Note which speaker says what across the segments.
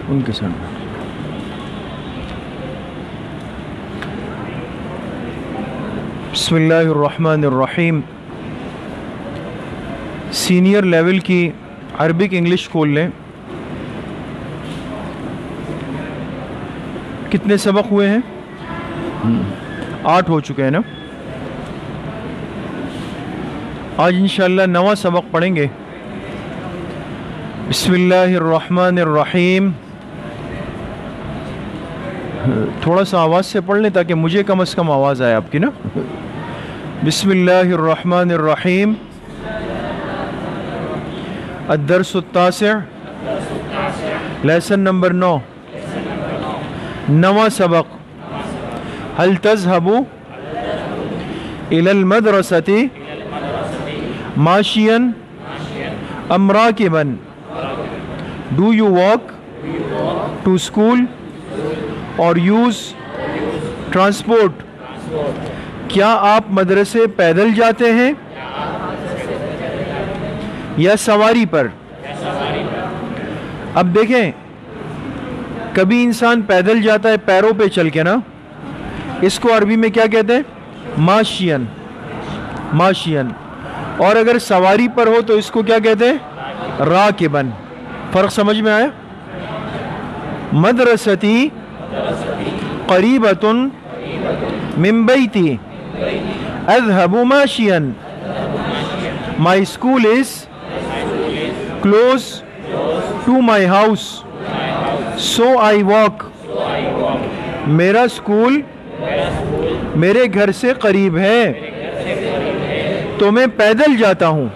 Speaker 1: ان کے ساتھ بسم اللہ الرحمن الرحیم. سینئر لیول کی عربک انگلش کھول لیں. کتنے سبق ہوئے ہیں؟ 8 ہو چکے ہیں نا. آج انشاءاللہ 9واں سبق پڑھیں گے. بسم اللہ الرحمن الرحیم. تھوڑا سا آواز سے پڑھ لیں تاکہ مجھے کم از کم آواز آئے آپ کی نا. بسم اللہ الرحمن الرحیم. الدرس التاسع، لیسن نمبر 9، 9واں سبق. هل تذهب إلى المدرسة ماشيا أم راكبا؟ Do you walk to school or use transport? کیا آپ مدرسے پیدل جاتے ہیں یا سواری پر؟ اب دیکھیں، کبھی انسان پیدل جاتا ہے پیروں پہ چل کے نا، اس کو عربی میں کیا کہتے ہیں؟ ماشین. ماشین. اور اگر سواری پر ہو تو اس کو کیا کہتے ہیں؟ راکبن. فرق سمجھ میں آیا؟ مدرستی قریبۃ من بیتی اذهب ماشیا. My school is close to my house, so I walk. میرا اسکول میرے گھر سے قریب ہے تو میں پیدل جاتا ہوں.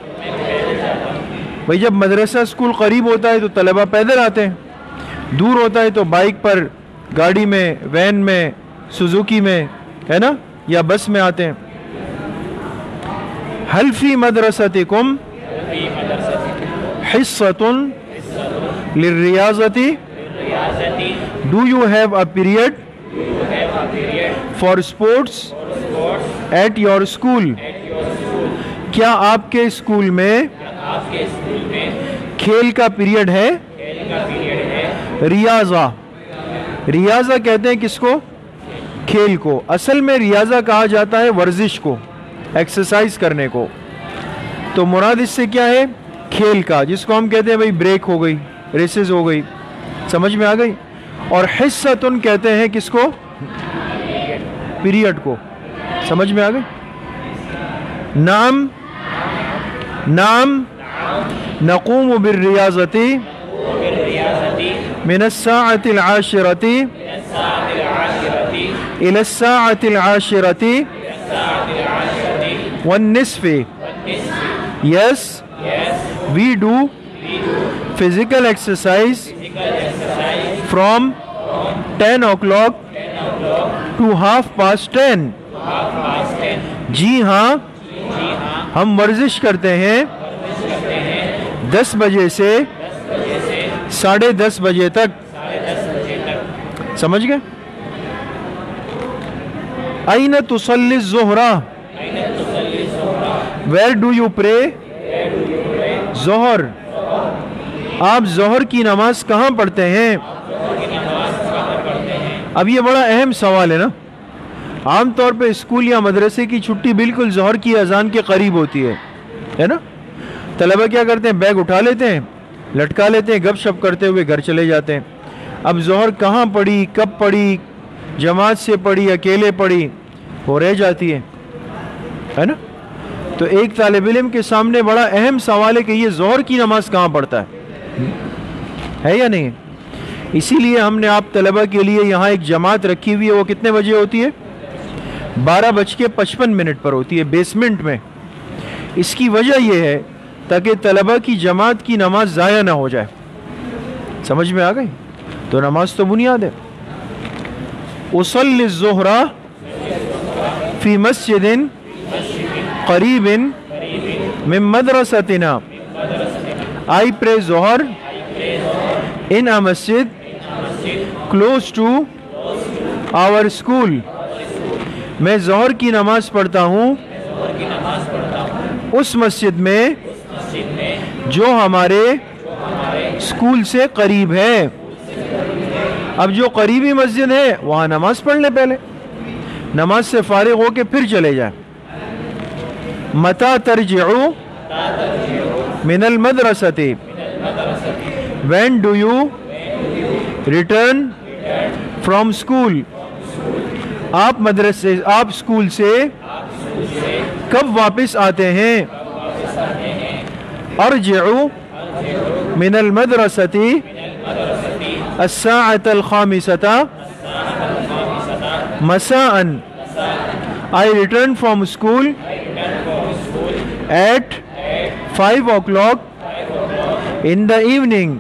Speaker 1: بھئی جب مدرسہ اسکول قریب ہوتا ہے تو طلبہ پیدل آتے ہیں، دور ہوتا ہے تو بائک پر، گاڑی میں، وین میں، سوزوکی میں، ہے نا، یا بس میں آتے ہیں. هل فی مدرستکم حصۃ للریاضۃ؟ Do you have a period for sports at your school? کیا آپ کے اسکول میں کھیل کا پیریڈ ہے؟ ریاضہ. ریاضہ کہتے ہیں کس کو؟ کھیل کو. اصل میں ریاضہ کہا جاتا ہے ورزش کو، ایکسرسائز کرنے کو. تو مراد اس سے کیا ہے؟ کھیل کا، جس کو ہم کہتے ہیں بھئی بریک ہو گئی، ریسز ہو گئی. سمجھ میں آ گئی؟ اور حصۃن کہتے ہیں کس کو؟ پیریڈ کو. سمجھ میں آ گئی؟ نام نقوم بالریاضۃ من الساعة العاشرة إلى الساعة العاشرة والنصف. Yes, we do physical exercise from 10 o'clock to 10:30. جی ہاں، ہم ورزش کرتے ہیں 10 بجے سے 10:30 بجے تک. سمجھ گئے؟ أين تصلي الظهر؟ Where do you pray ظہر؟ آپ ظہر کی نماز کہاں پڑھتے ہیں؟ اب یہ بڑا اہم سوال ہے نا. عام طور پہ اسکول یا مدرسے کی چھٹی بالکل ظہر کی اذان کے قریب ہوتی ہے نا. طلبہ کیا کرتے ہیں؟ بیگ اٹھا لیتے ہیں، لٹکا لیتے ہیں، گپ شپ کرتے ہوئے گھر چلے جاتے ہیں. اب ظہر کہاں پڑھی، کب پڑھی، جماعت سے پڑھی، اکیلے پڑھی، وہ رہ جاتی ہے نا. تو ایک طالب علم کے سامنے بڑا اہم سوال ہے کہ یہ ظہر کی نماز کہاں پڑھتا ہے یا نہیں. اسی لیے ہم نے آپ طلبہ کے لیے یہاں ایک جماعت رکھی ہوئی ہے. وہ کتنے بجے ہوتی ہے؟ 12:55 پر ہوتی ہے، بیسمنٹ میں. اس کی وجہ یہ ہے تاکہ طلبہ کی جماعت کی نماز ضائع نہ ہو جائے. سمجھ میں آ گئی؟ تو نماز تو بنیاد ہے. اصلی الظہر فی مسجد قریب من مدرستنا. I pray ظہر in a masjid close to our school. میں ظہر کی نماز پڑھتا ہوں اس مسجد میں جو ہمارے اسکول سے قریب ہے. اب جو قریبی مسجد ہے وہاں نماز پڑھ لیں، پہلے نماز سے فارغ ہو کے پھر چلے جائیں. متى ترجعو من المدرسة، when do you return from school، آپ مدرسے آپ اسکول سے کب واپس آتے ہیں. ارجعو من المدرسة الساعة الخامسة مساء، I return from school at 5 o'clock in the evening،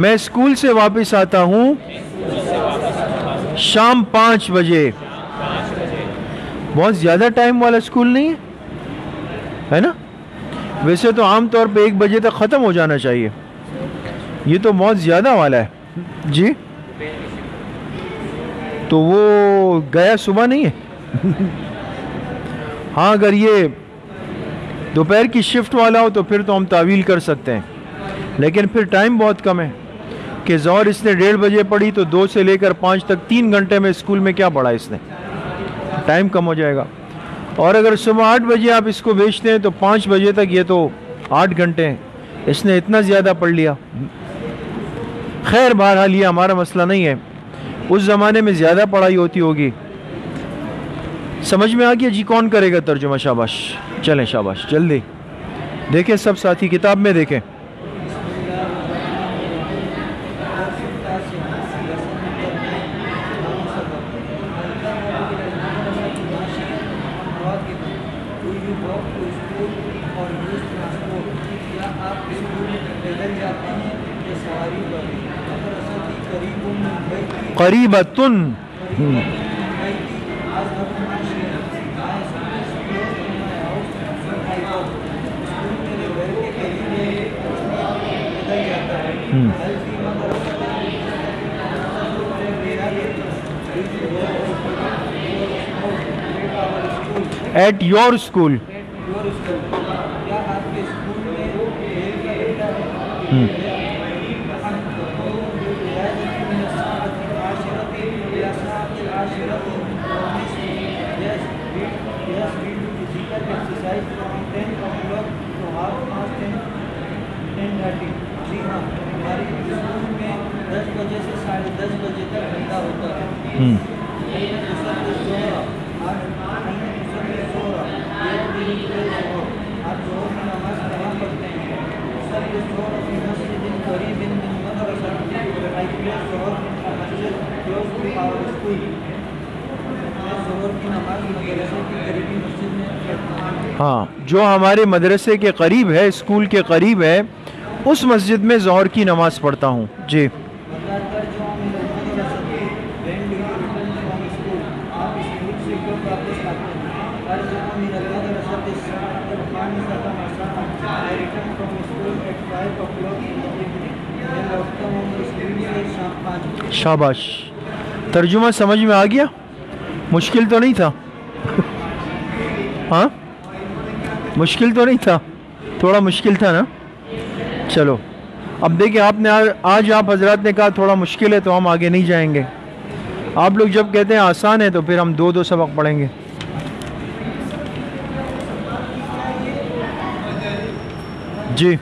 Speaker 1: میں اسکول سے واپس آتا ہوں شام 5 بجے. بہت زیادہ ٹائم والا اسکول نہیں ہے نا؟ ویسے تو عام طور پہ 1 بجے تک ختم ہو جانا چاہیے، یہ تو بہت زیادہ والا ہے. جی تو وہ گیا صبح نہیں ہے. ہاں اگر یہ دوپہر کی شفٹ والا ہو تو پھر تو ہم تعویل کر سکتے ہیں، لیکن پھر ٹائم بہت کم ہے کہ ظہر اس نے 1:30 بجے پڑھی تو 2 سے لے کر 5 تک 3 گھنٹے میں اسکول میں کیا پڑھا اس نے، ٹائم کم ہو جائے گا. اور اگر صبح 8 بجے آپ اس کو بھیجتے ہیں تو 5 بجے تک یہ تو 8 گھنٹے ہیں، اس نے اتنا زیادہ پڑھ لیا. خیر بہرحال یہ ہمارا مسئلہ نہیں ہے، اس زمانے میں زیادہ پڑھائی ہوتی ہوگی. سمجھ میں آ گیا جی؟ کون کرے گا ترجمہ؟ شاباش، چلیں شاباش، جلدی دیکھیں سب ساتھی کتاب میں دیکھیں. قریبتن، ایٹ یور اسکول. ہاں، جو ہمارے مدرسے کے قریب ہے، اسکول کے قریب ہے، اس مسجد میں ظہر کی نماز پڑھتا ہوں. جی شاباش، ترجمہ سمجھ میں آ گیا؟ مشکل تو نہیں تھا؟ ہاں مشکل تو نہیں تھا؟ تھوڑا مشکل تھا نا؟ چلو اب دیکھیں، آپ نے آج آپ حضرات نے کہا تھوڑا مشکل ہے تو ہم آگے نہیں جائیں گے. آپ لوگ جب کہتے ہیں آسان ہے تو پھر ہم 2 سبق پڑھیں گے. جی